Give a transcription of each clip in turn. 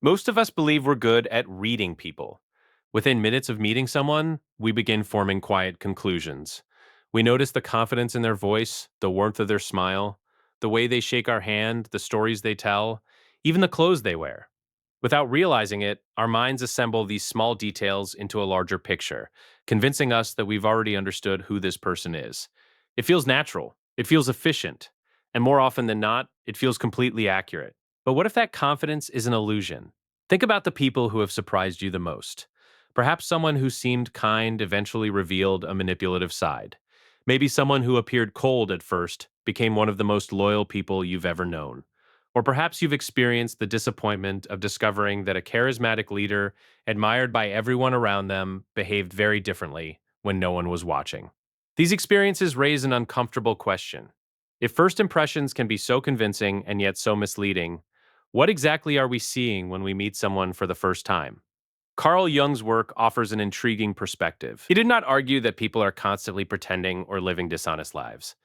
Most of us believe we're good at reading people. Within minutes of meeting someone, we begin forming quiet conclusions. We notice the confidence in their voice, the warmth of their smile, the way they shake our hand, the stories they tell, even the clothes they wear. Without realizing it, our minds assemble these small details into a larger picture, convincing us that we've already understood who this person is. It feels natural, it feels efficient, and more often than not, it feels completely accurate. But what if that confidence is an illusion? Think about the people who have surprised you the most. Perhaps someone who seemed kind eventually revealed a manipulative side. Maybe someone who appeared cold at first became one of the most loyal people you've ever known. Or perhaps you've experienced the disappointment of discovering that a charismatic leader, admired by everyone around them, behaved very differently when no one was watching. These experiences raise an uncomfortable question. If first impressions can be so convincing and yet so misleading, what exactly are we seeing when we meet someone for the first time? Carl Jung's work offers an intriguing perspective. He did not argue that people are constantly pretending or living dishonest lives.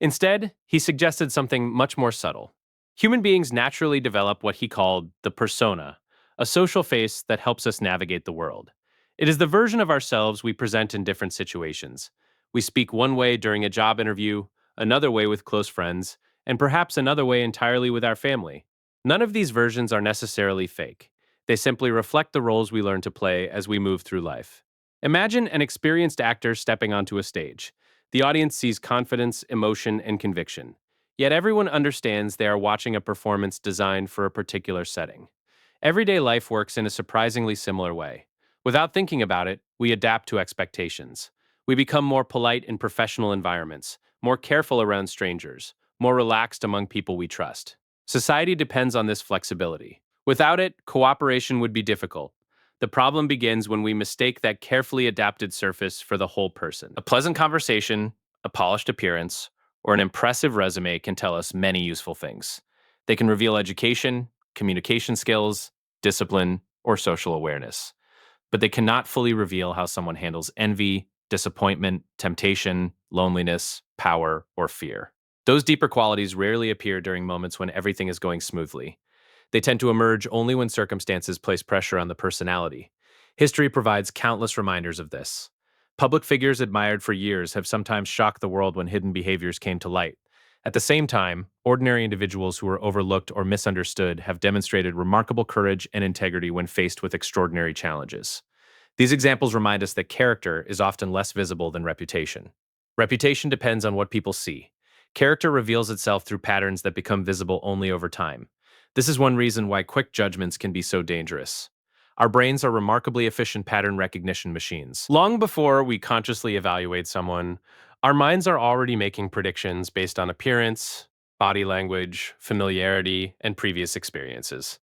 Instead, he suggested something much more subtle. Human beings naturally develop what he called the persona, a social face that helps us navigate the world. It is the version of ourselves we present in different situations. We speak one way during a job interview, another way with close friends, and perhaps another way entirely with our family. None of these versions are necessarily fake. They simply reflect the roles we learn to play as we move through life. Imagine an experienced actor stepping onto a stage. The audience sees confidence, emotion, and conviction. Yet everyone understands they are watching a performance designed for a particular setting. Everyday life works in a surprisingly similar way. Without thinking about it, we adapt to expectations. We become more polite in professional environments, more careful around strangers, more relaxed among people we trust. Society depends on this flexibility. Without it, cooperation would be difficult. The problem begins when we mistake that carefully adapted surface for the whole person. A pleasant conversation, a polished appearance, or an impressive resume can tell us many useful things. They can reveal education, communication skills, discipline, or social awareness. But they cannot fully reveal how someone handles envy, disappointment, temptation, loneliness, power, or fear. Those deeper qualities rarely appear during moments when everything is going smoothly. They tend to emerge only when circumstances place pressure on the personality. History provides countless reminders of this. Public figures admired for years have sometimes shocked the world when hidden behaviors came to light. At the same time, ordinary individuals who were overlooked or misunderstood have demonstrated remarkable courage and integrity when faced with extraordinary challenges. These examples remind us that character is often less visible than reputation. Reputation depends on what people see. Character reveals itself through patterns that become visible only over time. This is one reason why quick judgments can be so dangerous. Our brains are remarkably efficient pattern recognition machines. Long before we consciously evaluate someone, our minds are already making predictions based on appearance, body language, familiarity, and previous experiences.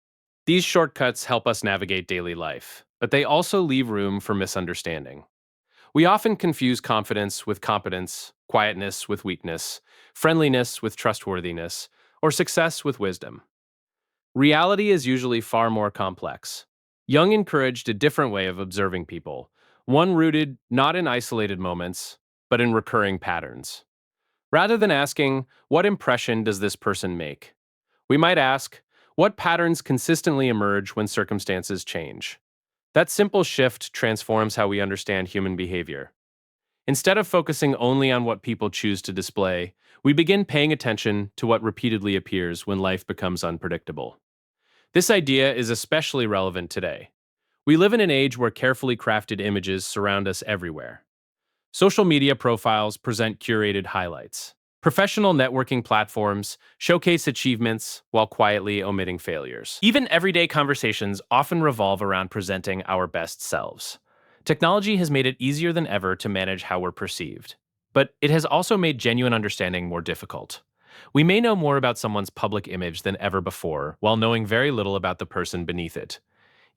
These shortcuts help us navigate daily life, but they also leave room for misunderstanding. We often confuse confidence with competence, quietness with weakness, friendliness with trustworthiness, or success with wisdom. Reality is usually far more complex. Jung encouraged a different way of observing people, one rooted not in isolated moments, but in recurring patterns. Rather than asking, "What impression does this person make?" we might ask, "What patterns consistently emerge when circumstances change?" That simple shift transforms how we understand human behavior. Instead of focusing only on what people choose to display, we begin paying attention to what repeatedly appears when life becomes unpredictable. This idea is especially relevant today. We live in an age where carefully crafted images surround us everywhere. Social media profiles present curated highlights. Professional networking platforms showcase achievements while quietly omitting failures. Even everyday conversations often revolve around presenting our best selves. Technology has made it easier than ever to manage how we're perceived, but it has also made genuine understanding more difficult. We may know more about someone's public image than ever before, while knowing very little about the person beneath it.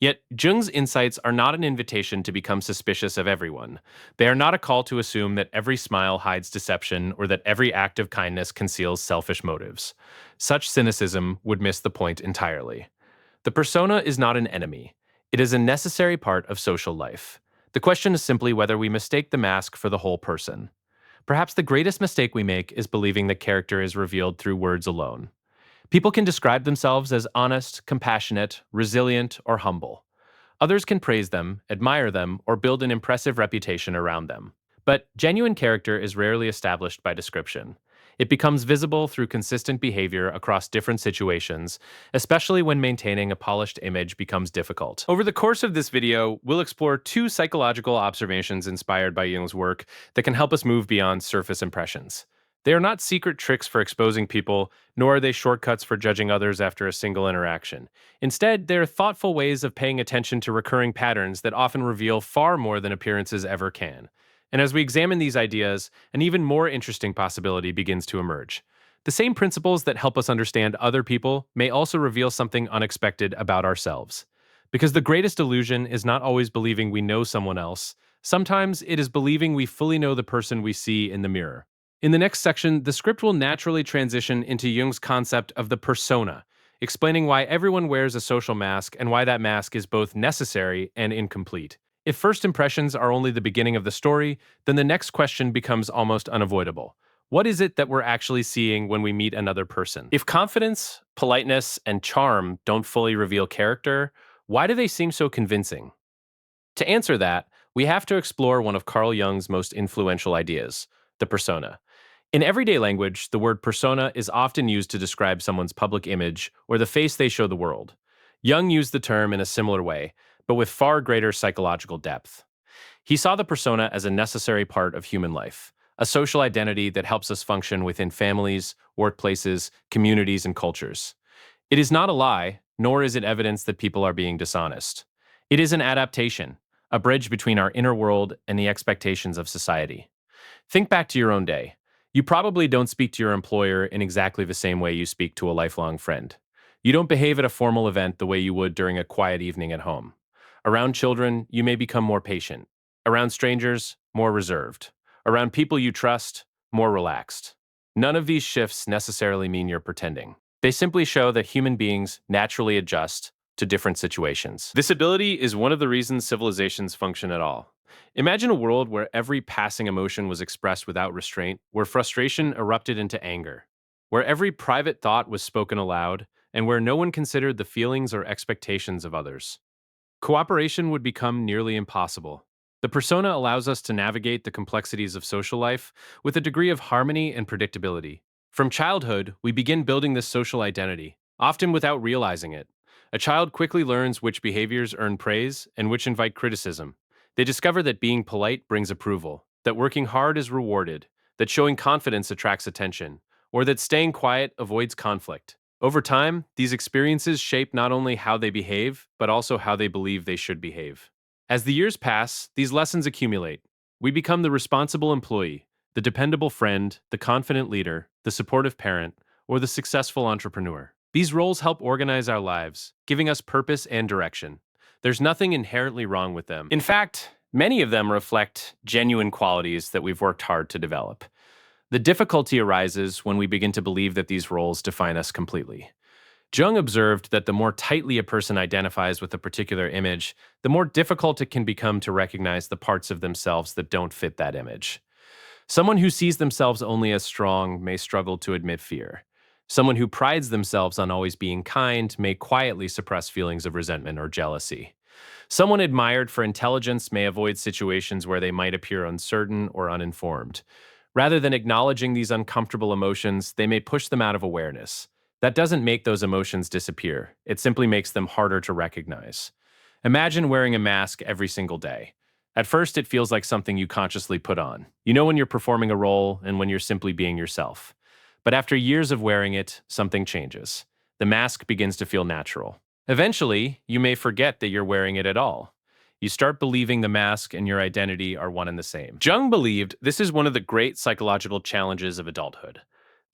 Yet, Jung's insights are not an invitation to become suspicious of everyone. They are not a call to assume that every smile hides deception or that every act of kindness conceals selfish motives. Such cynicism would miss the point entirely. The persona is not an enemy. It is a necessary part of social life. The question is simply whether we mistake the mask for the whole person. Perhaps the greatest mistake we make is believing that character is revealed through words alone. People can describe themselves as honest, compassionate, resilient, or humble. Others can praise them, admire them, or build an impressive reputation around them. But genuine character is rarely established by description. It becomes visible through consistent behavior across different situations, especially when maintaining a polished image becomes difficult. Over the course of this video, we'll explore two psychological observations inspired by Jung's work that can help us move beyond surface impressions. They are not secret tricks for exposing people, nor are they shortcuts for judging others after a single interaction. Instead, they are thoughtful ways of paying attention to recurring patterns that often reveal far more than appearances ever can. And as we examine these ideas, an even more interesting possibility begins to emerge. The same principles that help us understand other people may also reveal something unexpected about ourselves. Because the greatest illusion is not always believing we know someone else, sometimes it is believing we fully know the person we see in the mirror. In the next section, the script will naturally transition into Jung's concept of the persona, explaining why everyone wears a social mask and why that mask is both necessary and incomplete. If first impressions are only the beginning of the story, then the next question becomes almost unavoidable. What is it that we're actually seeing when we meet another person? If confidence, politeness, and charm don't fully reveal character, why do they seem so convincing? To answer that, we have to explore one of Carl Jung's most influential ideas, the persona. In everyday language, the word persona is often used to describe someone's public image or the face they show the world. Jung used the term in a similar way, but with far greater psychological depth. He saw the persona as a necessary part of human life, a social identity that helps us function within families, workplaces, communities, and cultures. It is not a lie, nor is it evidence that people are being dishonest. It is an adaptation, a bridge between our inner world and the expectations of society. Think back to your own day. You probably don't speak to your employer in exactly the same way you speak to a lifelong friend. You don't behave at a formal event the way you would during a quiet evening at home. Around children, you may become more patient. Around strangers, more reserved. Around people you trust, more relaxed. None of these shifts necessarily mean you're pretending. They simply show that human beings naturally adjust to different situations. This ability is one of the reasons civilizations function at all. Imagine a world where every passing emotion was expressed without restraint, where frustration erupted into anger, where every private thought was spoken aloud, and where no one considered the feelings or expectations of others. Cooperation would become nearly impossible. The persona allows us to navigate the complexities of social life with a degree of harmony and predictability. From childhood, we begin building this social identity, often without realizing it. A child quickly learns which behaviors earn praise and which invite criticism. They discover that being polite brings approval, that working hard is rewarded, that showing confidence attracts attention, or that staying quiet avoids conflict. Over time, these experiences shape not only how they behave, but also how they believe they should behave. As the years pass, these lessons accumulate. We become the responsible employee, the dependable friend, the confident leader, the supportive parent, or the successful entrepreneur. These roles help organize our lives, giving us purpose and direction. There's nothing inherently wrong with them. In fact, many of them reflect genuine qualities that we've worked hard to develop. The difficulty arises when we begin to believe that these roles define us completely. Jung observed that the more tightly a person identifies with a particular image, the more difficult it can become to recognize the parts of themselves that don't fit that image. Someone who sees themselves only as strong may struggle to admit fear. Someone who prides themselves on always being kind may quietly suppress feelings of resentment or jealousy. Someone admired for intelligence may avoid situations where they might appear uncertain or uninformed. Rather than acknowledging these uncomfortable emotions, they may push them out of awareness. That doesn't make those emotions disappear. It simply makes them harder to recognize. Imagine wearing a mask every single day. At first, it feels like something you consciously put on. You know when you're performing a role and when you're simply being yourself. But after years of wearing it, something changes. The mask begins to feel natural. Eventually, you may forget that you're wearing it at all. You start believing the mask and your identity are one and the same. Jung believed this is one of the great psychological challenges of adulthood.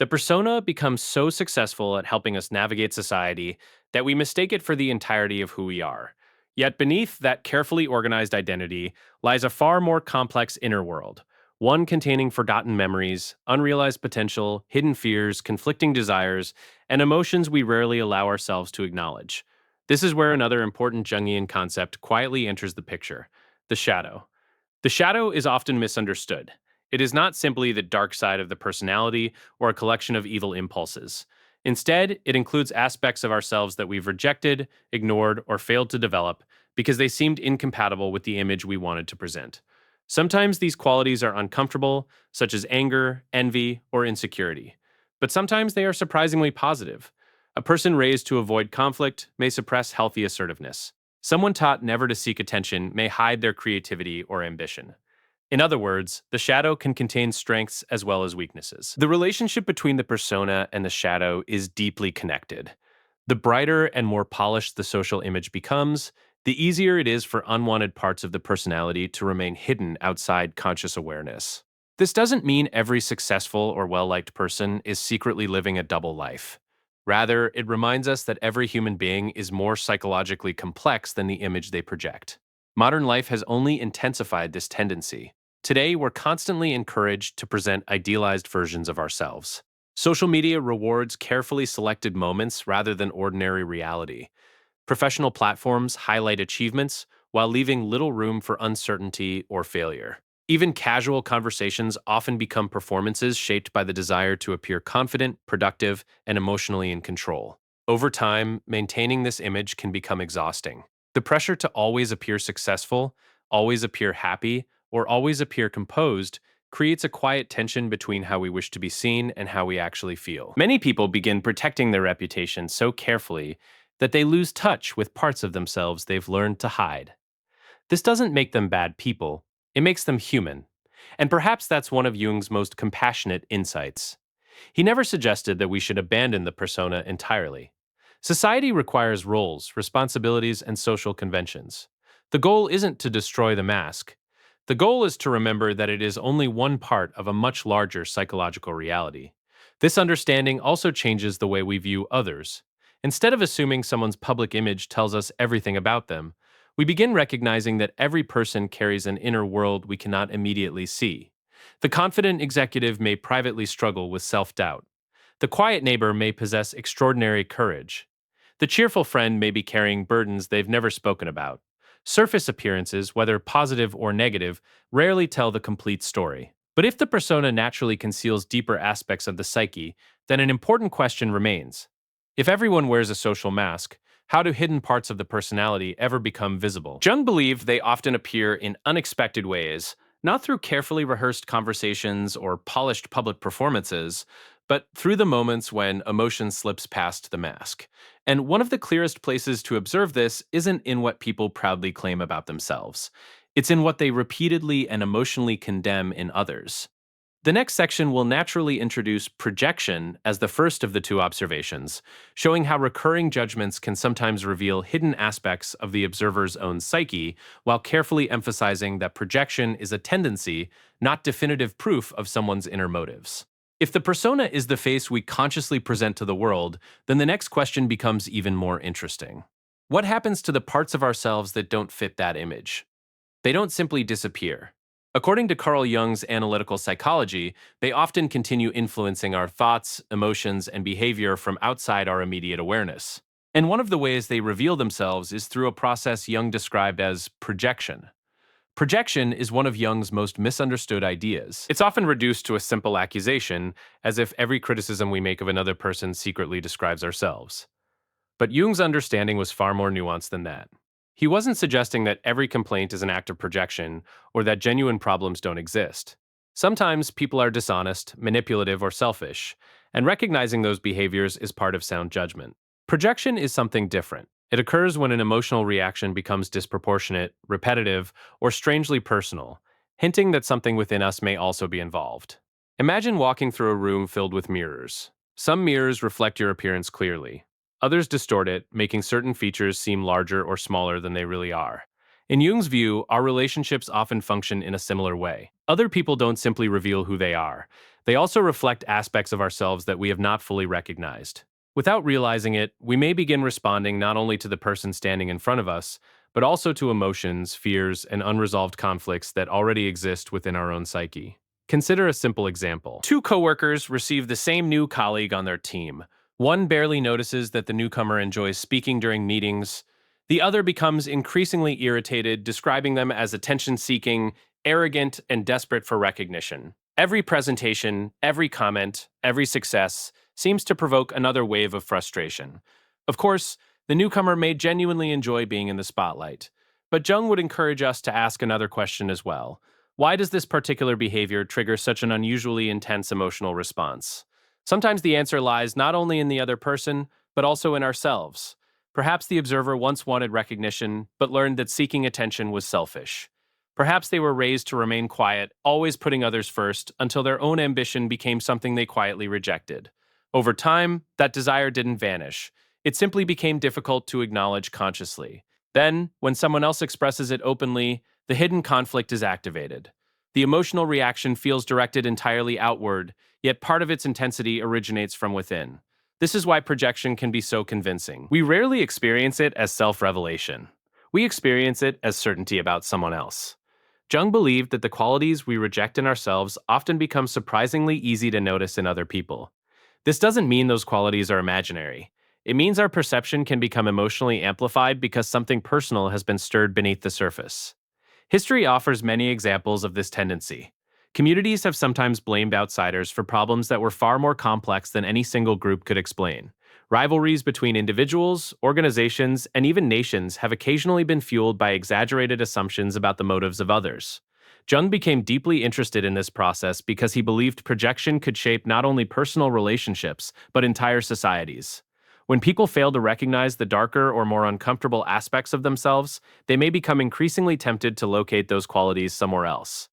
The persona becomes so successful at helping us navigate society that we mistake it for the entirety of who we are. Yet beneath that carefully organized identity lies a far more complex inner world, one containing forgotten memories, unrealized potential, hidden fears, conflicting desires, and emotions we rarely allow ourselves to acknowledge. This is where another important Jungian concept quietly enters the picture: the shadow. The shadow is often misunderstood. It is not simply the dark side of the personality or a collection of evil impulses. Instead, it includes aspects of ourselves that we've rejected, ignored, or failed to develop because they seemed incompatible with the image we wanted to present. Sometimes these qualities are uncomfortable, such as anger, envy, or insecurity. But sometimes they are surprisingly positive. A person raised to avoid conflict may suppress healthy assertiveness. Someone taught never to seek attention may hide their creativity or ambition. In other words, the shadow can contain strengths as well as weaknesses. The relationship between the persona and the shadow is deeply connected. The brighter and more polished the social image becomes, the easier it is for unwanted parts of the personality to remain hidden outside conscious awareness. This doesn't mean every successful or well liked person is secretly living a double life. Rather, it reminds us that every human being is more psychologically complex than the image they project. Modern life has only intensified this tendency. Today, we're constantly encouraged to present idealized versions of ourselves. Social media rewards carefully selected moments rather than ordinary reality. Professional platforms highlight achievements while leaving little room for uncertainty or failure. Even casual conversations often become performances shaped by the desire to appear confident, productive, and emotionally in control. Over time, maintaining this image can become exhausting. The pressure to always appear successful, always appear happy, or always appear composed creates a quiet tension between how we wish to be seen and how we actually feel. Many people begin protecting their reputation so carefully that they lose touch with parts of themselves they've learned to hide. This doesn't make them bad people, it makes them human. And perhaps that's one of Jung's most compassionate insights. He never suggested that we should abandon the persona entirely. Society requires roles, responsibilities, and social conventions. The goal isn't to destroy the mask. The goal is to remember that it is only one part of a much larger psychological reality. This understanding also changes the way we view others. Instead of assuming someone's public image tells us everything about them, we begin recognizing that every person carries an inner world we cannot immediately see. The confident executive may privately struggle with self-doubt. The quiet neighbor may possess extraordinary courage. The cheerful friend may be carrying burdens they've never spoken about. Surface appearances, whether positive or negative, rarely tell the complete story. But if the persona naturally conceals deeper aspects of the psyche, then an important question remains. If everyone wears a social mask, how do hidden parts of the personality ever become visible? Jung believed they often appear in unexpected ways, not through carefully rehearsed conversations or polished public performances, but through the moments when emotion slips past the mask. And one of the clearest places to observe this isn't in what people proudly claim about themselves. It's in what they repeatedly and emotionally condemn in others. The next section will naturally introduce projection as the first of the two observations, showing how recurring judgments can sometimes reveal hidden aspects of the observer's own psyche, while carefully emphasizing that projection is a tendency, not definitive proof of someone's inner motives. If the persona is the face we consciously present to the world, then the next question becomes even more interesting. What happens to the parts of ourselves that don't fit that image? They don't simply disappear. According to Carl Jung's analytical psychology, they often continue influencing our thoughts, emotions, and behavior from outside our immediate awareness. And one of the ways they reveal themselves is through a process Jung described as projection. Projection is one of Jung's most misunderstood ideas. It's often reduced to a simple accusation, as if every criticism we make of another person secretly describes ourselves. But Jung's understanding was far more nuanced than that. He wasn't suggesting that every complaint is an act of projection or that genuine problems don't exist. Sometimes people are dishonest, manipulative, or selfish, and recognizing those behaviors is part of sound judgment. Projection is something different. It occurs when an emotional reaction becomes disproportionate, repetitive, or strangely personal, hinting that something within us may also be involved. Imagine walking through a room filled with mirrors. Some mirrors reflect your appearance clearly. Others distort it, making certain features seem larger or smaller than they really are. In Jung's view, our relationships often function in a similar way. Other people don't simply reveal who they are. They also reflect aspects of ourselves that we have not fully recognized. Without realizing it, we may begin responding not only to the person standing in front of us, but also to emotions, fears, and unresolved conflicts that already exist within our own psyche. Consider a simple example. Two coworkers receive the same new colleague on their team. One barely notices that the newcomer enjoys speaking during meetings. The other becomes increasingly irritated, describing them as attention-seeking, arrogant, and desperate for recognition. Every presentation, every comment, every success seems to provoke another wave of frustration. Of course, the newcomer may genuinely enjoy being in the spotlight, but Jung would encourage us to ask another question as well. Why does this particular behavior trigger such an unusually intense emotional response? Sometimes the answer lies not only in the other person, but also in ourselves. Perhaps the observer once wanted recognition, but learned that seeking attention was selfish. Perhaps they were raised to remain quiet, always putting others first, until their own ambition became something they quietly rejected. Over time, that desire didn't vanish. It simply became difficult to acknowledge consciously. Then, when someone else expresses it openly, the hidden conflict is activated. The emotional reaction feels directed entirely outward, yet part of its intensity originates from within. This is why projection can be so convincing. We rarely experience it as self-revelation. We experience it as certainty about someone else. Jung believed that the qualities we reject in ourselves often become surprisingly easy to notice in other people. This doesn't mean those qualities are imaginary. It means our perception can become emotionally amplified because something personal has been stirred beneath the surface. History offers many examples of this tendency. Communities have sometimes blamed outsiders for problems that were far more complex than any single group could explain. Rivalries between individuals, organizations, and even nations have occasionally been fueled by exaggerated assumptions about the motives of others. Jung became deeply interested in this process because he believed projection could shape not only personal relationships, but entire societies. When people fail to recognize the darker or more uncomfortable aspects of themselves, they may become increasingly tempted to locate those qualities somewhere else.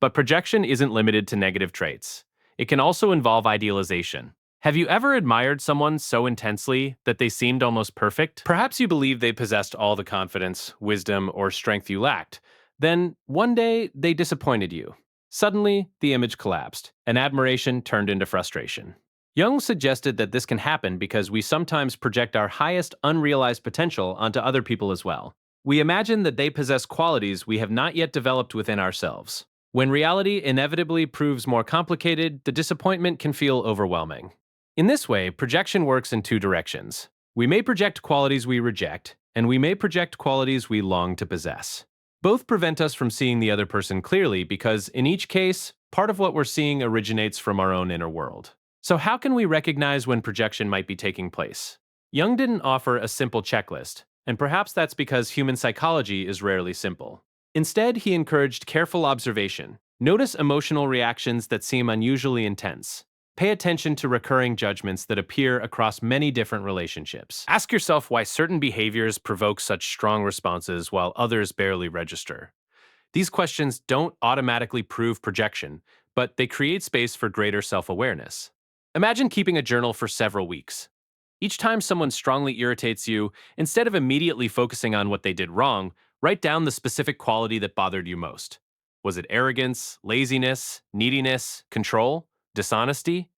But projection isn't limited to negative traits. It can also involve idealization. Have you ever admired someone so intensely that they seemed almost perfect? Perhaps you believe they possessed all the confidence, wisdom, or strength you lacked. Then, one day, they disappointed you. Suddenly, the image collapsed, and admiration turned into frustration. Jung suggested that this can happen because we sometimes project our highest unrealized potential onto other people as well. We imagine that they possess qualities we have not yet developed within ourselves. When reality inevitably proves more complicated, the disappointment can feel overwhelming. In this way, projection works in two directions. We may project qualities we reject, and we may project qualities we long to possess. Both prevent us from seeing the other person clearly because, in each case, part of what we're seeing originates from our own inner world. So how can we recognize when projection might be taking place? Jung didn't offer a simple checklist, and perhaps that's because human psychology is rarely simple. Instead, he encouraged careful observation. Notice emotional reactions that seem unusually intense. Pay attention to recurring judgments that appear across many different relationships. Ask yourself why certain behaviors provoke such strong responses while others barely register. These questions don't automatically prove projection, but they create space for greater self-awareness. Imagine keeping a journal for several weeks. Each time someone strongly irritates you, instead of immediately focusing on what they did wrong, write down the specific quality that bothered you most. Was it arrogance, laziness, neediness, control, dishonesty?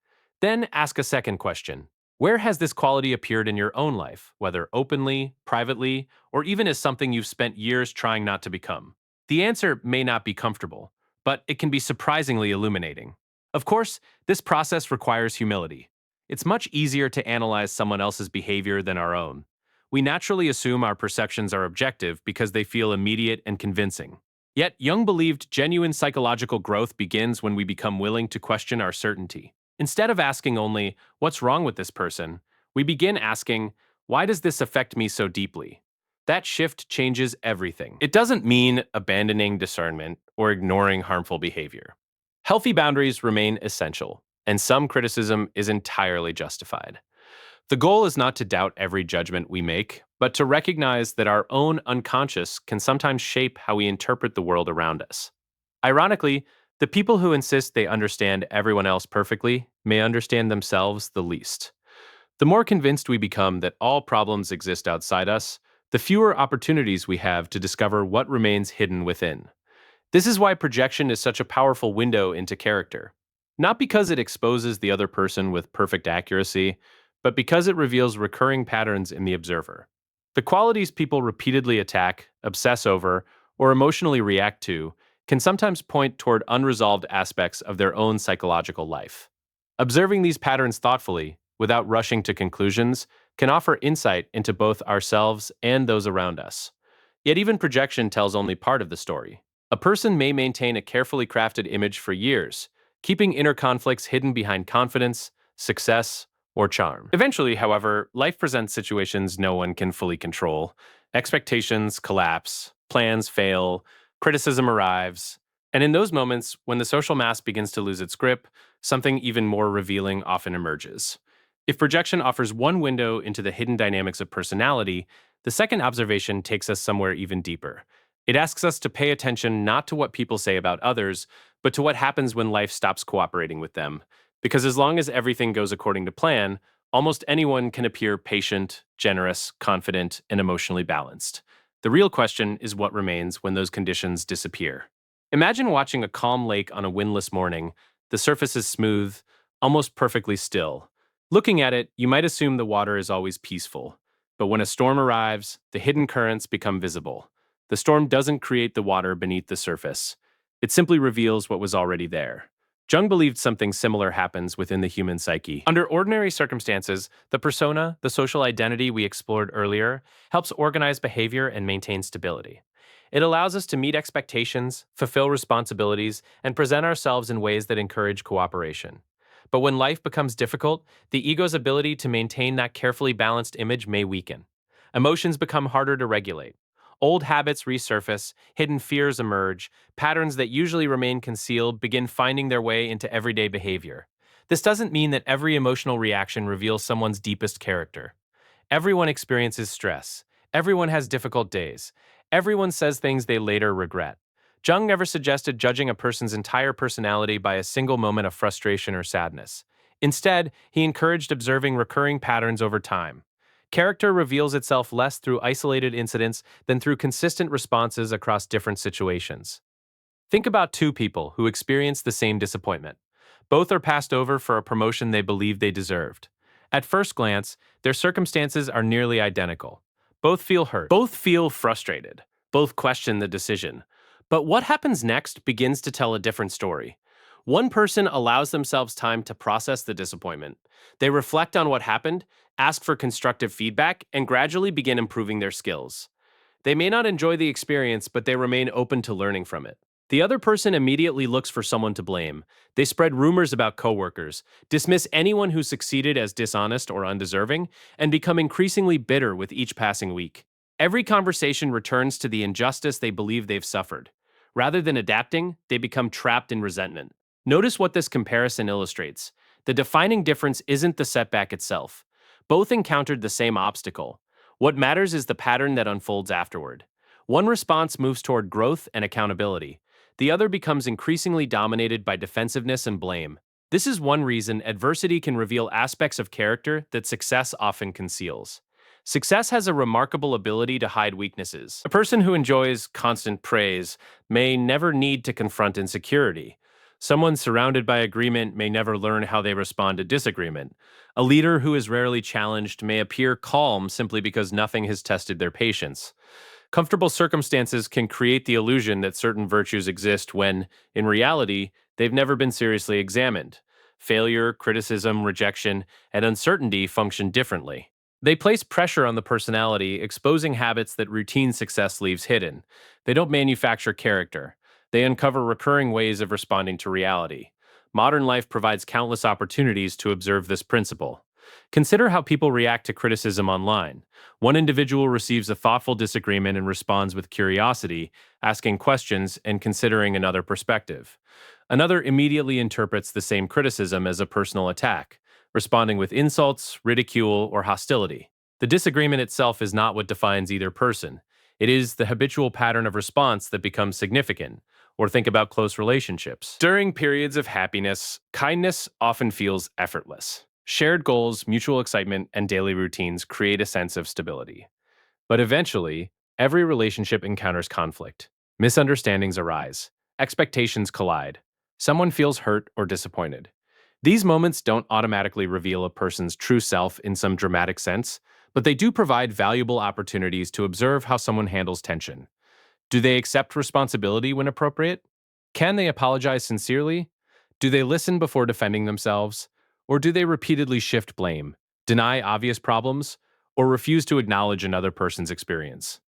Then ask a second question. Where has this quality appeared in your own life, whether openly, privately, or even as something you've spent years trying not to become? The answer may not be comfortable, but it can be surprisingly illuminating. Of course, this process requires humility. It's much easier to analyze someone else's behavior than our own. We naturally assume our perceptions are objective because they feel immediate and convincing. Yet, Jung believed genuine psychological growth begins when we become willing to question our certainty. Instead of asking only, "What's wrong with this person?" we begin asking, "Why does this affect me so deeply?" That shift changes everything. It doesn't mean abandoning discernment or ignoring harmful behavior. Healthy boundaries remain essential, and some criticism is entirely justified. The goal is not to doubt every judgment we make, but to recognize that our own unconscious can sometimes shape how we interpret the world around us. Ironically, the people who insist they understand everyone else perfectly may understand themselves the least. The more convinced we become that all problems exist outside us, the fewer opportunities we have to discover what remains hidden within. This is why projection is such a powerful window into character. Not because it exposes the other person with perfect accuracy, but because it reveals recurring patterns in the observer. The qualities people repeatedly attack, obsess over, or emotionally react to can sometimes point toward unresolved aspects of their own psychological life. Observing these patterns thoughtfully, without rushing to conclusions, can offer insight into both ourselves and those around us. Yet even projection tells only part of the story. A person may maintain a carefully crafted image for years, keeping inner conflicts hidden behind confidence, success, or charm. Eventually, however, life presents situations no one can fully control. Expectations collapse, plans fail, criticism arrives. And in those moments, when the social mask begins to lose its grip, something even more revealing often emerges. If projection offers one window into the hidden dynamics of personality, the second observation takes us somewhere even deeper. It asks us to pay attention not to what people say about others, but to what happens when life stops cooperating with them. Because as long as everything goes according to plan, almost anyone can appear patient, generous, confident, and emotionally balanced. The real question is what remains when those conditions disappear. Imagine watching a calm lake on a windless morning. The surface is smooth, almost perfectly still. Looking at it, you might assume the water is always peaceful. But when a storm arrives, the hidden currents become visible. The storm doesn't create the water beneath the surface. It simply reveals what was already there. Jung believed something similar happens within the human psyche. Under ordinary circumstances, the persona, the social identity we explored earlier, helps organize behavior and maintain stability. It allows us to meet expectations, fulfill responsibilities, and present ourselves in ways that encourage cooperation. But when life becomes difficult, the ego's ability to maintain that carefully balanced image may weaken. Emotions become harder to regulate. Old habits resurface, hidden fears emerge, patterns that usually remain concealed begin finding their way into everyday behavior. This doesn't mean that every emotional reaction reveals someone's deepest character. Everyone experiences stress. Everyone has difficult days. Everyone says things they later regret. Jung never suggested judging a person's entire personality by a single moment of frustration or sadness. Instead, he encouraged observing recurring patterns over time. Character reveals itself less through isolated incidents than through consistent responses across different situations. Think about two people who experience the same disappointment. Both are passed over for a promotion they believed they deserved. At first glance, their circumstances are nearly identical. Both feel hurt. Both feel frustrated. Both question the decision. But what happens next begins to tell a different story. One person allows themselves time to process the disappointment. They reflect on what happened, ask for constructive feedback, and gradually begin improving their skills. They may not enjoy the experience, but they remain open to learning from it. The other person immediately looks for someone to blame. They spread rumors about coworkers, dismiss anyone who succeeded as dishonest or undeserving, and become increasingly bitter with each passing week. Every conversation returns to the injustice they believe they've suffered. Rather than adapting, they become trapped in resentment. Notice what this comparison illustrates. The defining difference isn't the setback itself. Both encountered the same obstacle. What matters is the pattern that unfolds afterward. One response moves toward growth and accountability. The other becomes increasingly dominated by defensiveness and blame. This is one reason adversity can reveal aspects of character that success often conceals. Success has a remarkable ability to hide weaknesses. A person who enjoys constant praise may never need to confront insecurity. Someone surrounded by agreement may never learn how they respond to disagreement. A leader who is rarely challenged may appear calm simply because nothing has tested their patience. Comfortable circumstances can create the illusion that certain virtues exist when, in reality, they've never been seriously examined. Failure, criticism, rejection, and uncertainty function differently. They place pressure on the personality, exposing habits that routine success leaves hidden. They don't manufacture character. They uncover recurring ways of responding to reality. Modern life provides countless opportunities to observe this principle. Consider how people react to criticism online. One individual receives a thoughtful disagreement and responds with curiosity, asking questions and considering another perspective. Another immediately interprets the same criticism as a personal attack, responding with insults, ridicule, or hostility. The disagreement itself is not what defines either person. It is the habitual pattern of response that becomes significant. Or think about close relationships. During periods of happiness, kindness often feels effortless. Shared goals, mutual excitement, and daily routines create a sense of stability. But eventually, every relationship encounters conflict. Misunderstandings arise. Expectations collide. Someone feels hurt or disappointed. These moments don't automatically reveal a person's true self in some dramatic sense, but they do provide valuable opportunities to observe how someone handles tension. Do they accept responsibility when appropriate? Can they apologize sincerely? Do they listen before defending themselves? Or do they repeatedly shift blame, deny obvious problems, or refuse to acknowledge another person's experience?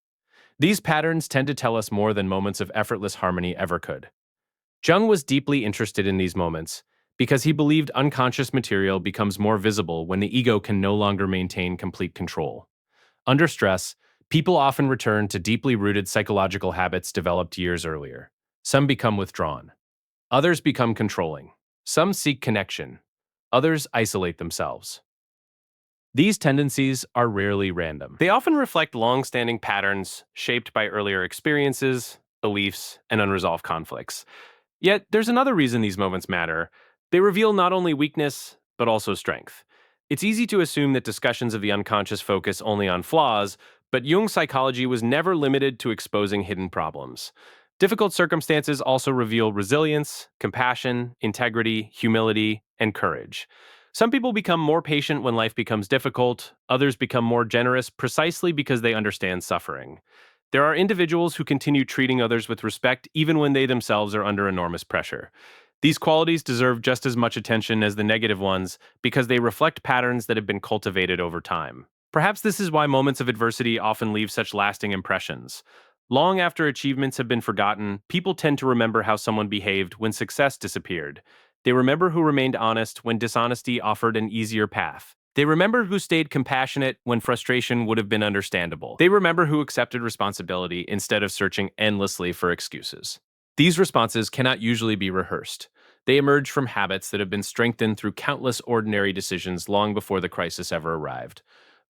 These patterns tend to tell us more than moments of effortless harmony ever could. Jung was deeply interested in these moments because he believed unconscious material becomes more visible when the ego can no longer maintain complete control. Under stress, people often return to deeply rooted psychological habits developed years earlier. Some become withdrawn. Others become controlling. Some seek connection. Others isolate themselves. These tendencies are rarely random. They often reflect long-standing patterns shaped by earlier experiences, beliefs, and unresolved conflicts. Yet, there's another reason these moments matter. They reveal not only weakness, but also strength. It's easy to assume that discussions of the unconscious focus only on flaws, but Jung's psychology was never limited to exposing hidden problems. Difficult circumstances also reveal resilience, compassion, integrity, humility, and courage. Some people become more patient when life becomes difficult, others become more generous precisely because they understand suffering. There are individuals who continue treating others with respect even when they themselves are under enormous pressure. These qualities deserve just as much attention as the negative ones because they reflect patterns that have been cultivated over time. Perhaps this is why moments of adversity often leave such lasting impressions. Long after achievements have been forgotten, people tend to remember how someone behaved when success disappeared. They remember who remained honest when dishonesty offered an easier path. They remember who stayed compassionate when frustration would have been understandable. They remember who accepted responsibility instead of searching endlessly for excuses. These responses cannot usually be rehearsed. They emerge from habits that have been strengthened through countless ordinary decisions long before the crisis ever arrived.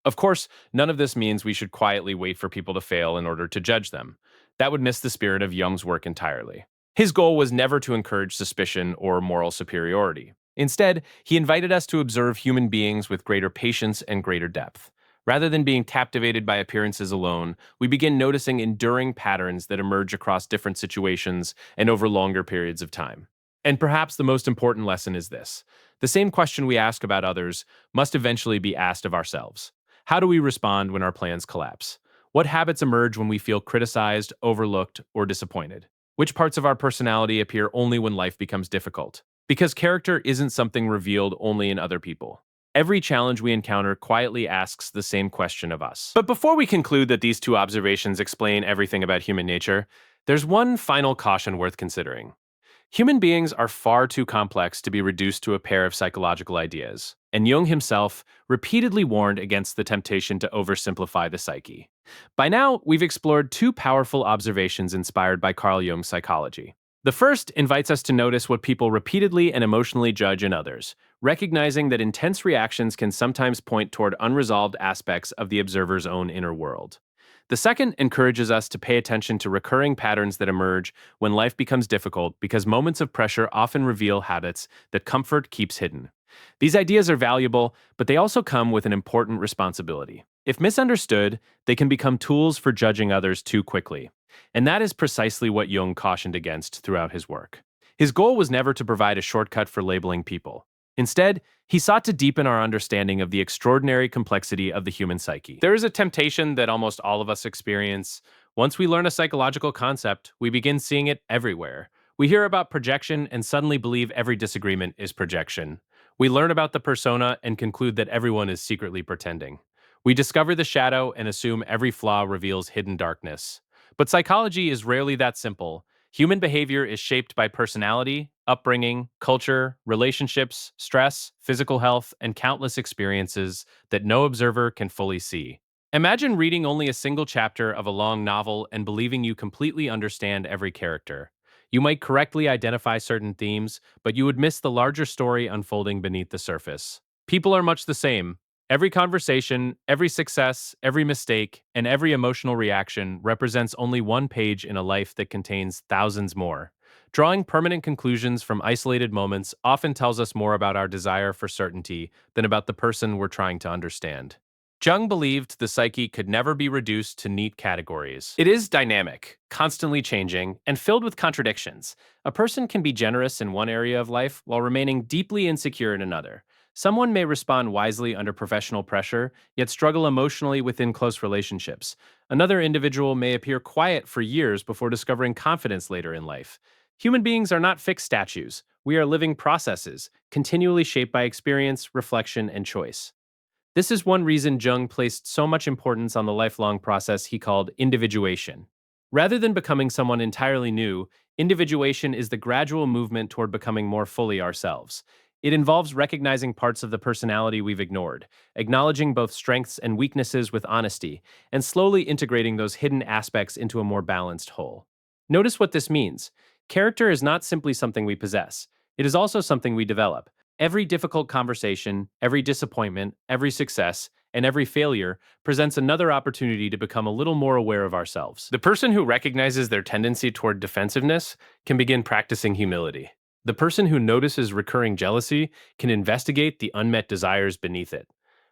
Of course, none of this means we should quietly wait for people to fail in order to judge them. That would miss the spirit of Jung's work entirely. His goal was never to encourage suspicion or moral superiority. Instead, he invited us to observe human beings with greater patience and greater depth. Rather than being captivated by appearances alone, we begin noticing enduring patterns that emerge across different situations and over longer periods of time. And perhaps the most important lesson is this: the same question we ask about others must eventually be asked of ourselves. How do we respond when our plans collapse? What habits emerge when we feel criticized, overlooked, or disappointed? Which parts of our personality appear only when life becomes difficult? Because character isn't something revealed only in other people. Every challenge we encounter quietly asks the same question of us. But before we conclude that these two observations explain everything about human nature, there's one final caution worth considering. Human beings are far too complex to be reduced to a pair of psychological ideas, and Jung himself repeatedly warned against the temptation to oversimplify the psyche. By now, we've explored two powerful observations inspired by Carl Jung's psychology. The first invites us to notice what people repeatedly and emotionally judge in others, recognizing that intense reactions can sometimes point toward unresolved aspects of the observer's own inner world. The second encourages us to pay attention to recurring patterns that emerge when life becomes difficult because moments of pressure often reveal habits that comfort keeps hidden. These ideas are valuable, but they also come with an important responsibility. If misunderstood, they can become tools for judging others too quickly. And that is precisely what Jung cautioned against throughout his work. His goal was never to provide a shortcut for labeling people. Instead, he sought to deepen our understanding of the extraordinary complexity of the human psyche. There is a temptation that almost all of us experience. Once we learn a psychological concept, we begin seeing it everywhere. We hear about projection and suddenly believe every disagreement is projection. We learn about the persona and conclude that everyone is secretly pretending. We discover the shadow and assume every flaw reveals hidden darkness. But psychology is rarely that simple. Human behavior is shaped by personality, upbringing, culture, relationships, stress, physical health, and countless experiences that no observer can fully see. Imagine reading only a single chapter of a long novel and believing you completely understand every character. You might correctly identify certain themes, but you would miss the larger story unfolding beneath the surface. People are much the same. Every conversation, every success, every mistake, and every emotional reaction represents only one page in a life that contains thousands more. Drawing permanent conclusions from isolated moments often tells us more about our desire for certainty than about the person we're trying to understand. Jung believed the psyche could never be reduced to neat categories. It is dynamic, constantly changing, and filled with contradictions. A person can be generous in one area of life while remaining deeply insecure in another. Someone may respond wisely under professional pressure, yet struggle emotionally within close relationships. Another individual may appear quiet for years before discovering confidence later in life. Human beings are not fixed statues. We are living processes, continually shaped by experience, reflection, and choice. This is one reason Jung placed so much importance on the lifelong process he called individuation. Rather than becoming someone entirely new, individuation is the gradual movement toward becoming more fully ourselves. It involves recognizing parts of the personality we've ignored, acknowledging both strengths and weaknesses with honesty, and slowly integrating those hidden aspects into a more balanced whole. Notice what this means. Character is not simply something we possess, it is also something we develop. Every difficult conversation, every disappointment, every success, and every failure presents another opportunity to become a little more aware of ourselves. The person who recognizes their tendency toward defensiveness can begin practicing humility. The person who notices recurring jealousy can investigate the unmet desires beneath it.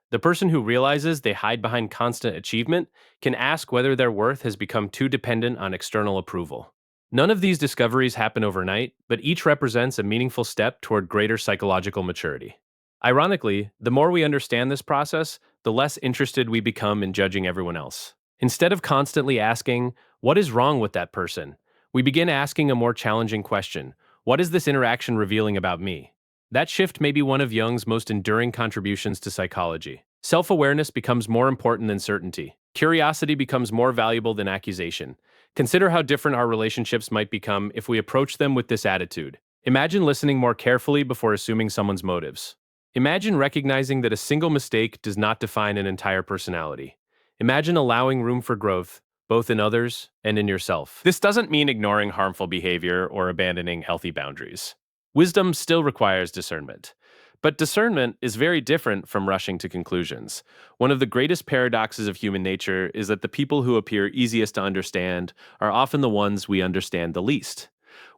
The person who realizes they hide behind constant achievement can ask whether their worth has become too dependent on external approval. None of these discoveries happen overnight, but each represents a meaningful step toward greater psychological maturity. Ironically, the more we understand this process, the less interested we become in judging everyone else. Instead of constantly asking, "What is wrong with that person?" we begin asking a more challenging question: "What is this interaction revealing about me?" That shift may be one of Jung's most enduring contributions to psychology. Self awareness becomes more important than certainty. Curiosity becomes more valuable than accusation. Consider how different our relationships might become if we approach them with this attitude. Imagine listening more carefully before assuming someone's motives. Imagine recognizing that a single mistake does not define an entire personality. Imagine allowing room for growth, both in others and in yourself. This doesn't mean ignoring harmful behavior or abandoning healthy boundaries. Wisdom still requires discernment. But discernment is very different from rushing to conclusions. One of the greatest paradoxes of human nature is that the people who appear easiest to understand are often the ones we understand the least.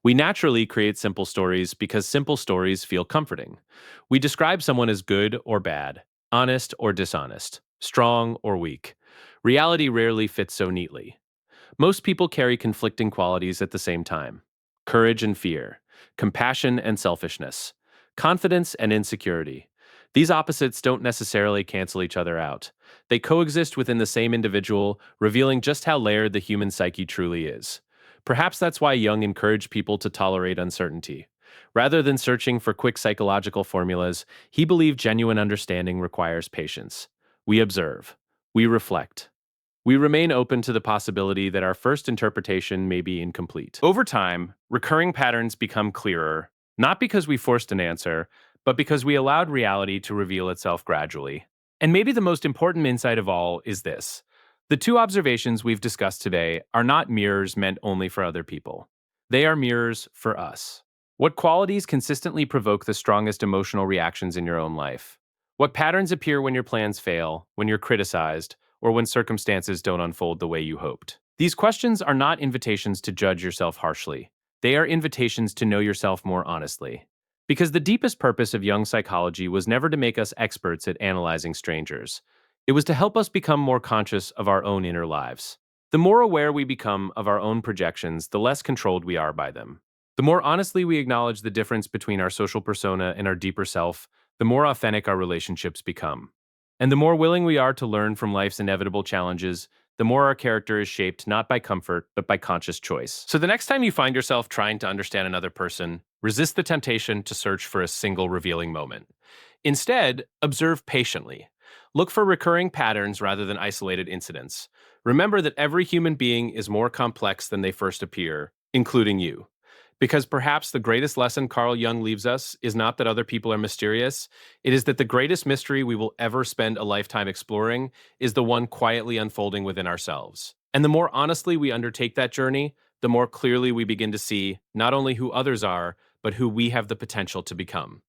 We naturally create simple stories because simple stories feel comforting. We describe someone as good or bad, honest or dishonest, strong or weak. Reality rarely fits so neatly. Most people carry conflicting qualities at the same time: courage and fear, compassion and selfishness, confidence and insecurity. These opposites don't necessarily cancel each other out. They coexist within the same individual, revealing just how layered the human psyche truly is. Perhaps that's why Jung encouraged people to tolerate uncertainty. Rather than searching for quick psychological formulas, he believed genuine understanding requires patience. We observe. We reflect. We remain open to the possibility that our first interpretation may be incomplete. Over time, recurring patterns become clearer, not because we forced an answer, but because we allowed reality to reveal itself gradually. And maybe the most important insight of all is this: the two observations we've discussed today are not mirrors meant only for other people. They are mirrors for us. What qualities consistently provoke the strongest emotional reactions in your own life? What patterns appear when your plans fail, when you're criticized, or when circumstances don't unfold the way you hoped? These questions are not invitations to judge yourself harshly. They are invitations to know yourself more honestly. Because the deepest purpose of Jung psychology was never to make us experts at analyzing strangers. It was to help us become more conscious of our own inner lives. The more aware we become of our own projections, the less controlled we are by them. The more honestly we acknowledge the difference between our social persona and our deeper self, the more authentic our relationships become. And the more willing we are to learn from life's inevitable challenges, the more our character is shaped not by comfort, but by conscious choice. So the next time you find yourself trying to understand another person, resist the temptation to search for a single revealing moment. Instead, observe patiently. Look for recurring patterns rather than isolated incidents. Remember that every human being is more complex than they first appear, including you. Because perhaps the greatest lesson Carl Jung leaves us is not that other people are mysterious, it is that the greatest mystery we will ever spend a lifetime exploring is the one quietly unfolding within ourselves. And the more honestly we undertake that journey, the more clearly we begin to see not only who others are, but who we have the potential to become.